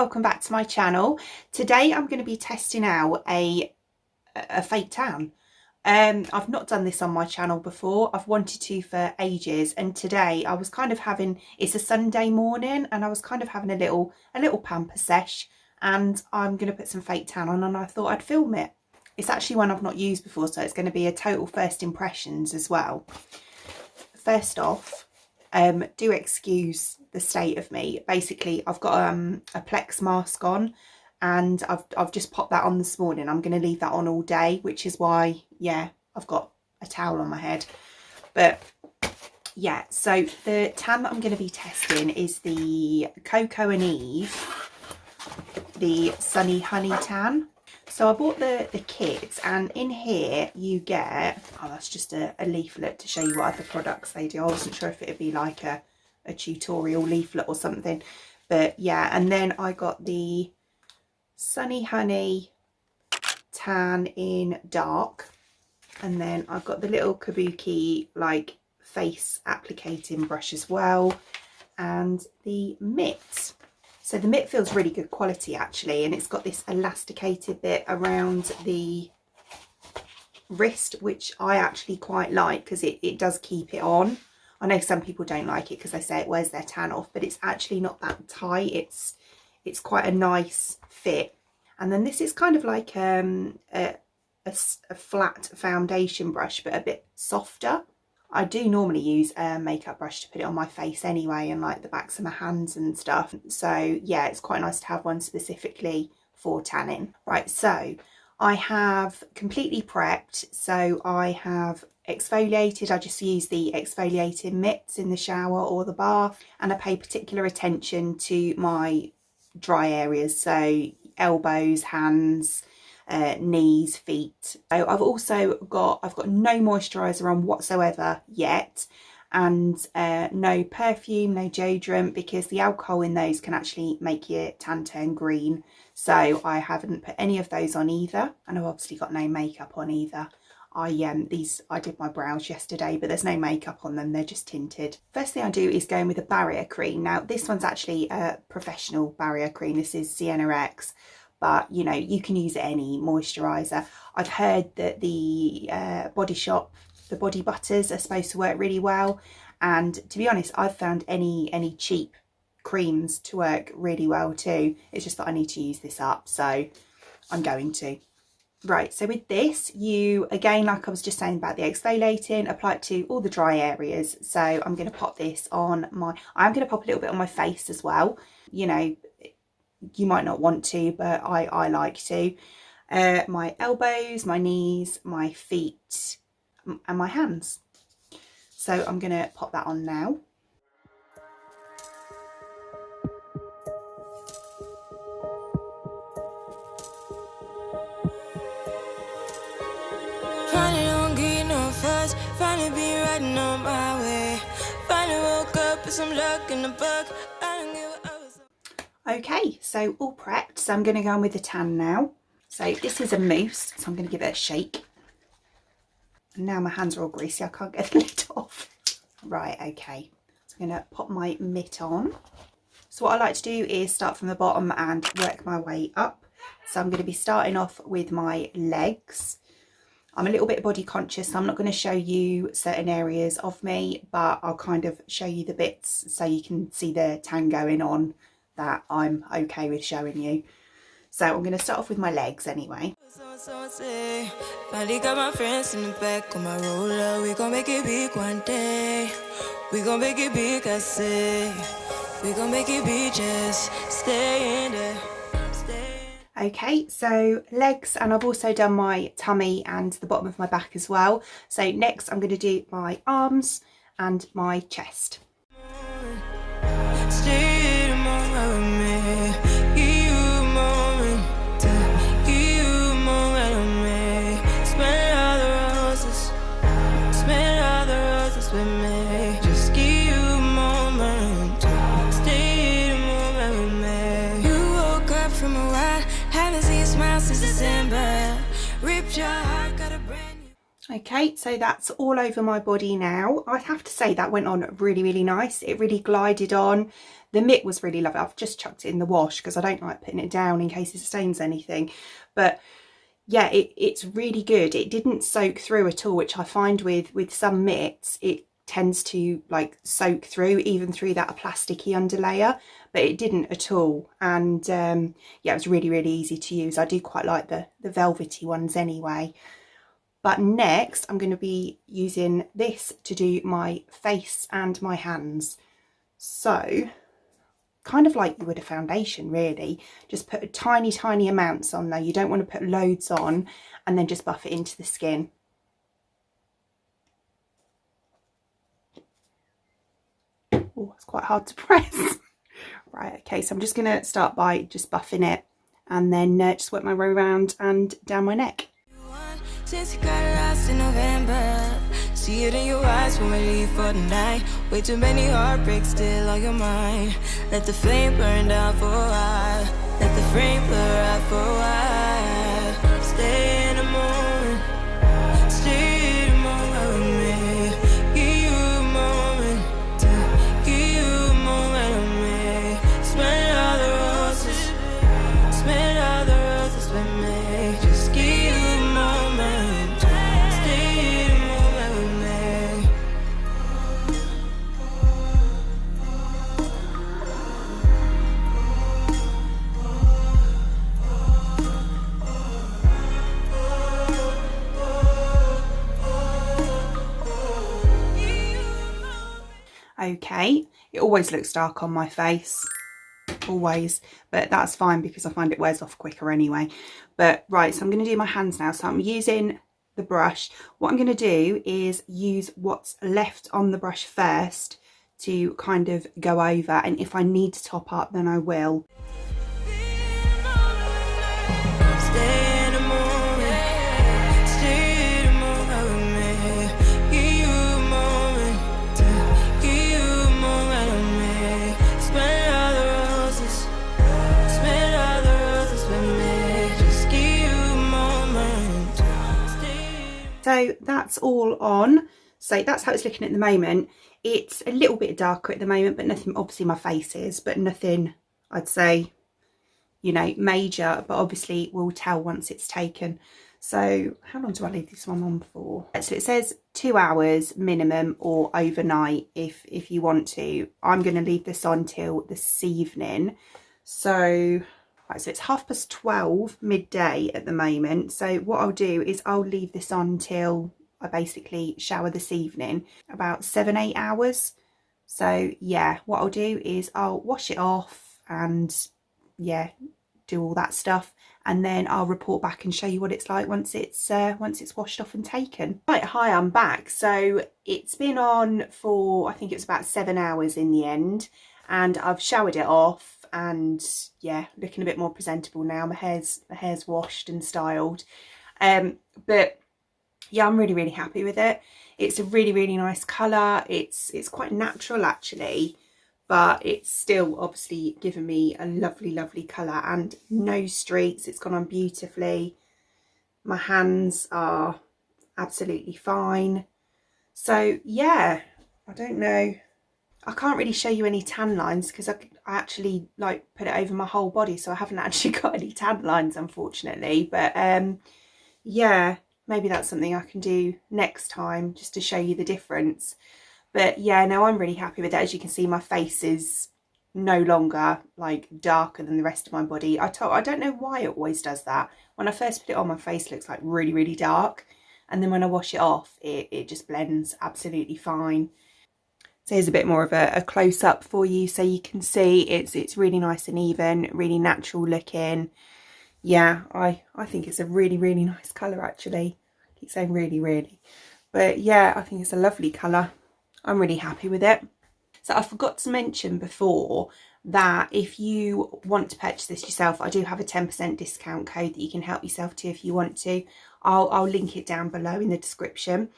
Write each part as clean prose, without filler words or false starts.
welcome back to my channel. Today I'm going to be testing out a fake tan. I've not done this on my channel before. I've wanted to for ages, and today I was kind of having, it's a Sunday morning, and I was kind of having a little pamper sesh, and I'm going to put some fake tan on, and I thought I'd film it. It's actually one I've not used before, so it's going to be a total first impressions as well. First off, do excuse the state of me. Basically, I've got a Plex mask on, and I've just popped that on this morning. I'm going to leave that on all day, which is why, yeah, I've got a towel on my head. But yeah, so the tan that I'm going to be testing is the Coco Eve, the Sunny Honey Tan. So I bought the kit, and in here you get, oh, that's just a leaflet to show you what other products they do. I wasn't sure if it would be like a tutorial leaflet or something, but yeah. And then I got the Sunny Honey Tan in dark, and then I've got the little kabuki like face applicating brush as well, and the mitt. So the mitt feels really good quality actually, and it's got this elasticated bit around the wrist, which I actually quite like because it does keep it on. I know some people don't like it because they say it wears their tan off, but it's actually not that tight. It's quite a nice fit. And then this is kind of like a flat foundation brush, but a bit softer. I do normally use a makeup brush to put it on my face anyway, and like the backs of my hands and stuff. So yeah, it's quite nice to have one specifically for tanning. Right, so I have completely prepped. So I have exfoliated. I just use the exfoliating mitts in the shower or the bath, and I pay particular attention to my dry areas, so elbows, hands, knees, feet. So I've got no moisturiser on whatsoever yet, and no perfume, no deodorant, because the alcohol in those can actually make your tan turn green. So I haven't put any of those on either, and I've obviously got no makeup on either. I did my brows yesterday, but there's no makeup on them, they're just tinted. First thing I do is go in with a barrier cream. Now this one's actually a professional barrier cream. This is Sienna X, but you know, you can use any moisturiser. I've heard that the Body Shop, the body butters are supposed to work really well, and to be honest, I've found any cheap creams to work really well too. It's just that I need to use this up, so I'm going to. Right, so with this, you, again, like I was just saying about the exfoliating, apply it to all the dry areas. So I'm going to pop this on I'm going to pop a little bit on my face as well. You know, you might not want to, but I like to. My elbows, my knees, my feet, and my hands. So I'm going to pop that on now. Finally be riding on my way. Finally woke up with some luck in the book. Okay, so all prepped. So I'm going to go on with the tan now. So this is a mousse, so I'm going to give it a shake. And now my hands are all greasy, I can't get the lid off. Right, okay. So I'm going to pop my mitt on. So what I like to do is start from the bottom and work my way up. So I'm going to be starting off with my legs. I'm a little bit body conscious, so I'm not going to show you certain areas of me, but I'll kind of show you the bits so you can see the tan going on that I'm okay with showing you. So I'm going to start off with my legs anyway. Finally got my friends in the back of my roller. We gon' make it big one day. We gon' make it big, I say. We gon' make it big, just stay in there. Okay, so legs, and I've also done my tummy and the bottom of my back as well. So next I'm going to do my arms and my chest. Okay, so that's all over my body now. I have to say that went on really, really nice. It really glided on. The mitt was really lovely. I've just chucked it in the wash because I don't like putting it down in case it stains anything. But yeah, it's really good. It didn't soak through at all, which I find with some mitts, it tends to like soak through, even through that plasticky underlayer, but it didn't at all. And yeah, it was really, really easy to use. I do quite like the velvety ones anyway. But next I'm going to be using this to do my face and my hands. So kind of like you would a foundation really, just put tiny amounts on there. You don't want to put loads on and then just buff it into the skin. Oh, it's quite hard to press. Right, okay, so I'm just going to start by just buffing it and then just work my way around and down my neck. Since you got lost in November, see it in your eyes when we leave for the night. Way too many heartbreaks still on your mind. Let the flame burn down for a while. Let the frame blur out for a while. Stay in the moment. Stay in the moment with me. Give you a moment to give you a moment with me. Smell all the roses. Smell all the roses with me. Just give you a moment. Okay, it always looks dark on my face, always, but that's fine because I find it wears off quicker anyway. But right, so I'm going to do my hands now. So I'm using the brush. What I'm going to do is use what's left on the brush first to kind of go over, and if I need to top up then I will. So that's all on. So that's how it's looking at the moment. It's a little bit darker at the moment, but nothing, obviously my face is, but nothing I'd say, you know, major, but obviously we'll tell once it's taken. So how long do I leave this one on for? So it says 2 hours minimum or overnight if you want to. I'm going to leave this on till this evening. So right, so it's 12:30 midday at the moment. So what I'll do is I'll leave this on till I basically shower this evening, about 7-8 hours. So yeah, what I'll do is I'll wash it off and yeah, do all that stuff, and then I'll report back and show you what it's like once it's washed off and taken. Right, hi, I'm back. So it's been on for, I think it was about 7 hours in the end, and I've showered it off and yeah, looking a bit more presentable now. My hair's washed and styled, but yeah, I'm really happy with it. It's a really nice colour. It's quite natural actually, but it's still obviously given me a lovely colour and no streaks. It's gone on beautifully. My hands are absolutely fine. So yeah, I don't know, I can't really show you any tan lines because I actually like put it over my whole body, so I haven't actually got any tan lines unfortunately. But yeah, maybe that's something I can do next time just to show you the difference. But yeah, no, I'm really happy with it. As you can see, my face is no longer like darker than the rest of my body. I don't know why it always does that. When I first put it on, my face looks like really dark, and then when I wash it off, it just blends absolutely fine. So here's a bit more of a close-up for you so you can see it's really nice and even, really natural looking. Yeah, I think it's a really nice colour actually. I keep saying really. But yeah, I think it's a lovely colour. I'm really happy with it. So I forgot to mention before that if you want to purchase this yourself, I do have a 10% discount code that you can help yourself to if you want to. I'll link it down below in the description.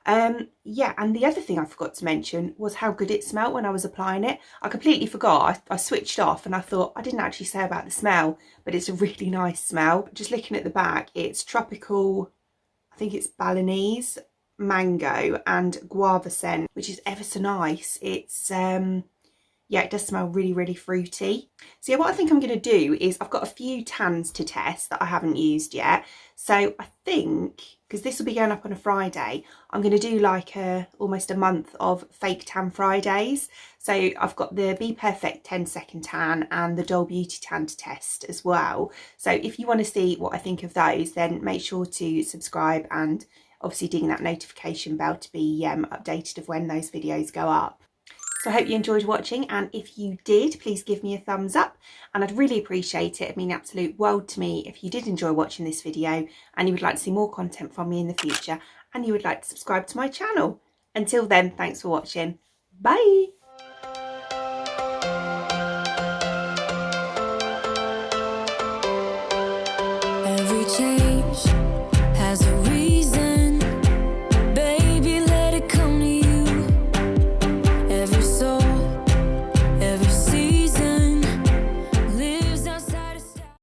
Yeah, and the other thing I forgot to mention was how good it smelled when I was applying it. I completely forgot. I switched off and I thought I didn't actually say about the smell, but it's a really nice smell. Just looking at the back, it's tropical I think it's Balinese, mango and guava scent, which is ever so nice. It's yeah, it does smell really, really fruity. So yeah, what I think I'm going to do is I've got a few tans to test that I haven't used yet. So I think, because this will be going up on a Friday, I'm going to do like almost a month of fake tan Fridays. So I've got the Be Perfect 10-second tan and the Doll Beauty tan to test as well. So if you want to see what I think of those, then make sure to subscribe and obviously ding that notification bell to be updated of when those videos go up. So I hope you enjoyed watching, and if you did, please give me a thumbs up and I'd really appreciate it. It'd mean the absolute world to me if you did enjoy watching this video and you would like to see more content from me in the future and you would like to subscribe to my channel. Until then, thanks for watching. Bye!